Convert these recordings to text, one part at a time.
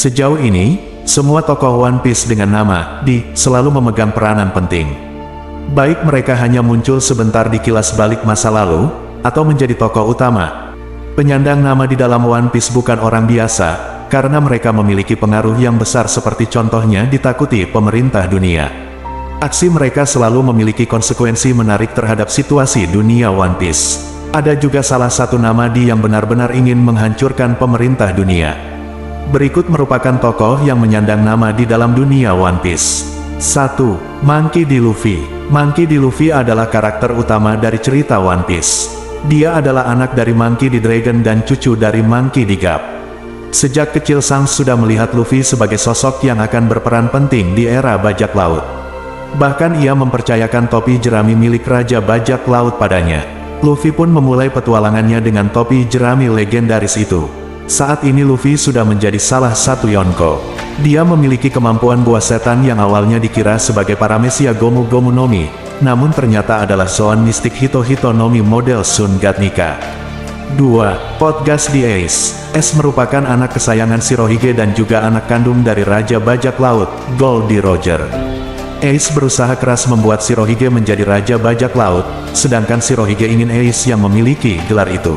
Sejauh ini, semua tokoh One Piece dengan nama D selalu memegang peranan penting. Baik mereka hanya muncul sebentar di kilas balik masa lalu, atau menjadi tokoh utama. Penyandang nama di dalam One Piece bukan orang biasa, karena mereka memiliki pengaruh yang besar seperti contohnya ditakuti pemerintah dunia. Aksi mereka selalu memiliki konsekuensi menarik terhadap situasi dunia One Piece. Ada juga salah satu nama D yang benar-benar ingin menghancurkan pemerintah dunia. Berikut merupakan tokoh yang menyandang nama di dalam dunia One Piece. 1. Monkey D. Luffy. Monkey D. Luffy adalah karakter utama dari cerita One Piece. Dia adalah anak dari Monkey D. Dragon dan cucu dari Monkey D. Garp. Sejak kecil Shanks sudah melihat Luffy sebagai sosok yang akan berperan penting di era bajak laut. Bahkan ia mempercayakan topi jerami milik Raja Bajak Laut padanya. Luffy pun memulai petualangannya dengan topi jerami legendaris itu. Saat ini Luffy sudah menjadi salah satu Yonko. Dia memiliki kemampuan buah setan yang awalnya dikira sebagai paramecia Gomu Gomu no Mi, namun ternyata adalah Zoan Mystic Hito Hito no Mi model Sun God Nika. 2. Potgas the Ace. Ace merupakan anak kesayangan Shirohige dan juga anak kandung dari Raja Bajak Laut, Goldie Roger. Ace berusaha keras membuat Shirohige menjadi Raja Bajak Laut, sedangkan Shirohige ingin Ace yang memiliki gelar itu.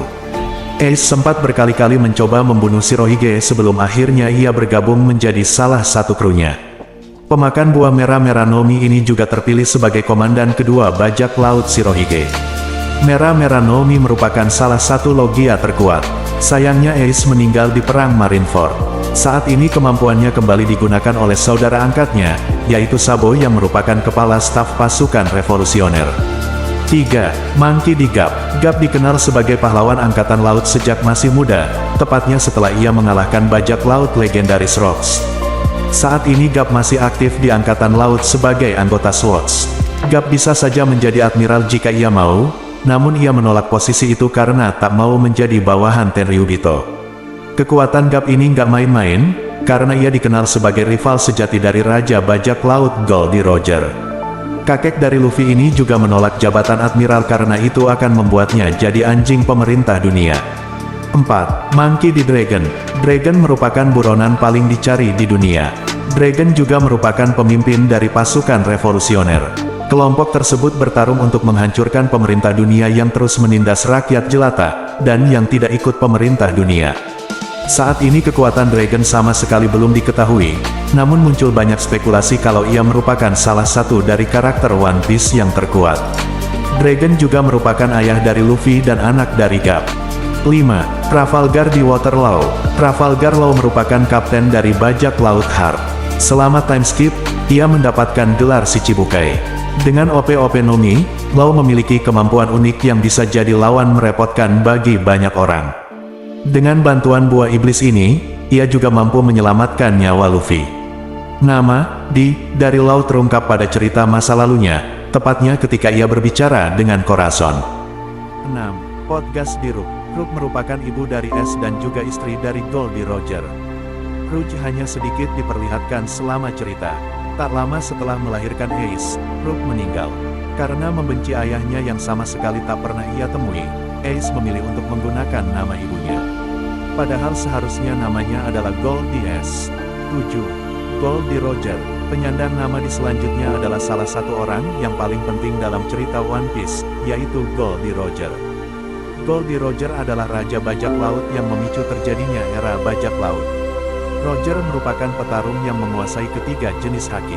Ace sempat berkali-kali mencoba membunuh Shirohige sebelum akhirnya ia bergabung menjadi salah satu krunya. Pemakan buah merah-merah Nomi ini juga terpilih sebagai komandan kedua bajak laut Shirohige. Merah-merah Nomi merupakan salah satu logia terkuat. Sayangnya Ace meninggal di perang Marineford. Saat ini kemampuannya kembali digunakan oleh saudara angkatnya, yaitu Sabo yang merupakan kepala staf pasukan revolusioner. 3. Monkey D. Garp. Garp dikenal sebagai pahlawan angkatan laut sejak masih muda, tepatnya setelah ia mengalahkan bajak laut legendaris Rocks. Saat ini Garp masih aktif di angkatan laut sebagai anggota SWAT. Garp bisa saja menjadi admiral jika ia mau, namun ia menolak posisi itu karena tak mau menjadi bawahan Tenryubito. Kekuatan Garp ini nggak main-main, karena ia dikenal sebagai rival sejati dari Raja Bajak Laut Goldie Roger. Kakek dari Luffy ini juga menolak jabatan admiral karena itu akan membuatnya jadi anjing pemerintah dunia. 4. Monkey D. Dragon. Dragon merupakan buronan paling dicari di dunia. Dragon juga merupakan pemimpin dari pasukan revolusioner. Kelompok tersebut bertarung untuk menghancurkan pemerintah dunia yang terus menindas rakyat jelata, dan yang tidak ikut pemerintah dunia. Saat ini kekuatan Dragon sama sekali belum diketahui, namun muncul banyak spekulasi kalau ia merupakan salah satu dari karakter One Piece yang terkuat. Dragon juga merupakan ayah dari Luffy dan anak dari Garp. 5. Trafalgar di Waterloo. Trafalgar Law merupakan kapten dari bajak laut Harp. Selama time skip, ia mendapatkan gelar si Chibukai. Dengan OP-OP Nomi, Law memiliki kemampuan unik yang bisa jadi lawan merepotkan bagi banyak orang. Dengan bantuan buah iblis ini, ia juga mampu menyelamatkan nyawa Luffy. Nama D dari Law terungkap pada cerita masa lalunya, tepatnya ketika ia berbicara dengan Corazon. 6. Potgas di Rook. Rook merupakan ibu dari Ace dan juga istri dari Goldie Roger. Rook hanya sedikit diperlihatkan selama cerita. Tak lama setelah melahirkan Ace, Rook meninggal. Karena membenci ayahnya yang sama sekali tak pernah ia temui, Ace memilih untuk menggunakan nama ibunya. Padahal seharusnya namanya adalah Goldie Ace. 7. Goldie Roger. Penyandang nama di selanjutnya adalah salah satu orang yang paling penting dalam cerita One Piece, yaitu Goldie Roger. Goldie Roger adalah Raja Bajak Laut yang memicu terjadinya era bajak laut. Roger merupakan petarung yang menguasai ketiga jenis haki.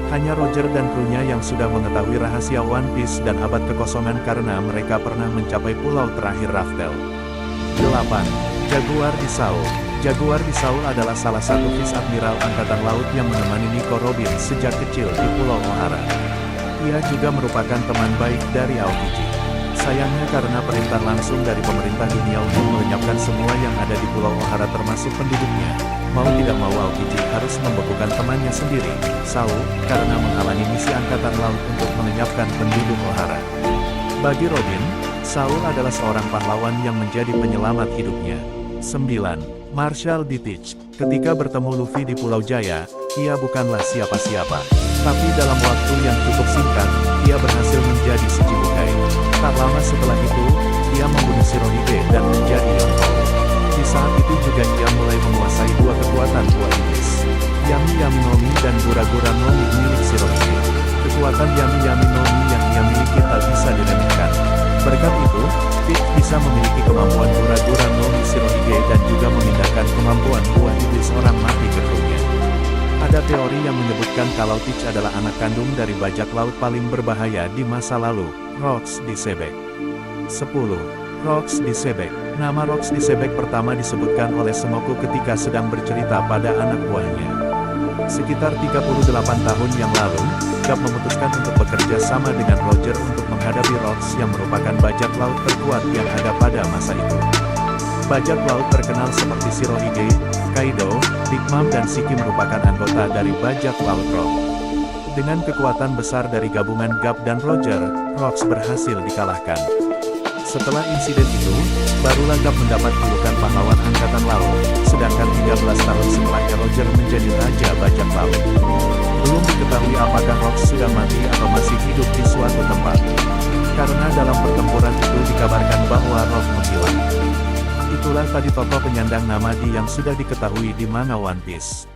Hanya Roger dan krunya yang sudah mengetahui rahasia One Piece dan abad kekosongan karena mereka pernah mencapai pulau terakhir Raftel. 8. Jaguar di Saul. Jaguar di Saul adalah salah satu vice admiral angkatan laut yang menemani Nico Robin sejak kecil di Pulau O'Hara. Ia juga merupakan teman baik dari Aokiji. Sayangnya karena perintah langsung dari pemerintah dunia untuk melenyapkan semua yang ada di Pulau O'Hara termasuk penduduknya, mau tidak mau Aokiji harus membekukan temannya sendiri, Saul, karena menghalangi misi angkatan laut untuk melenyapkan penduduk O'Hara. Bagi Robin, Saul adalah seorang pahlawan yang menjadi penyelamat hidupnya. 9. Marshall D. Teach. Ketika bertemu Luffy di Pulau Jaya, ia bukanlah siapa-siapa. Tapi dalam waktu yang cukup singkat, ia berhasil menjadi si Chibukai. Tak lama setelah itu, ia membunuh Shirohige dan menjadi Yonko. Di saat itu juga ia mulai menguasai dua kekuatan buah iblis. dan gura-gura Nomi milik Shirohige. Kekuatan Yami-Yami Nomi yang ia miliki tak bisa diremehkan. Berkat itu, Peach bisa memiliki kemampuan gura-gura Nomi Shirohige dan juga memindahkan kemampuan buah iblis orang mati ke dunia. Ada teori yang menyebutkan kalau Peach adalah anak kandung dari bajak laut paling berbahaya di masa lalu, Rox Disebek. 10. Rox Disebek. Nama Rox Disebek pertama disebutkan oleh Sengoku ketika sedang bercerita pada anak buahnya. Sekitar 38 tahun yang lalu, Garp memutuskan untuk bekerja sama dengan Roger untuk menghadapi Rox yang merupakan bajak laut terkuat yang ada pada masa itu. Bajak laut terkenal seperti Shirohige, Kaido, Big Mom dan Shiki merupakan anggota dari bajak laut Rox. Dengan kekuatan besar dari gabungan Garp dan Roger, Rox berhasil dikalahkan. Setelah insiden itu, barulah Garp mendapat julukan pahlawan angkatan laut, sedangkan 13 tahun setelahnya Roger menjadi raja bajak laut. Belum diketahui apakah Rox sudah mati atau masih hidup di suatu tempat. Karena dalam pertempuran itu dikabarkan bahwa Rox menghilang. Itulah tadi tokoh penyandang nama Di yang sudah diketahui di manga One Piece.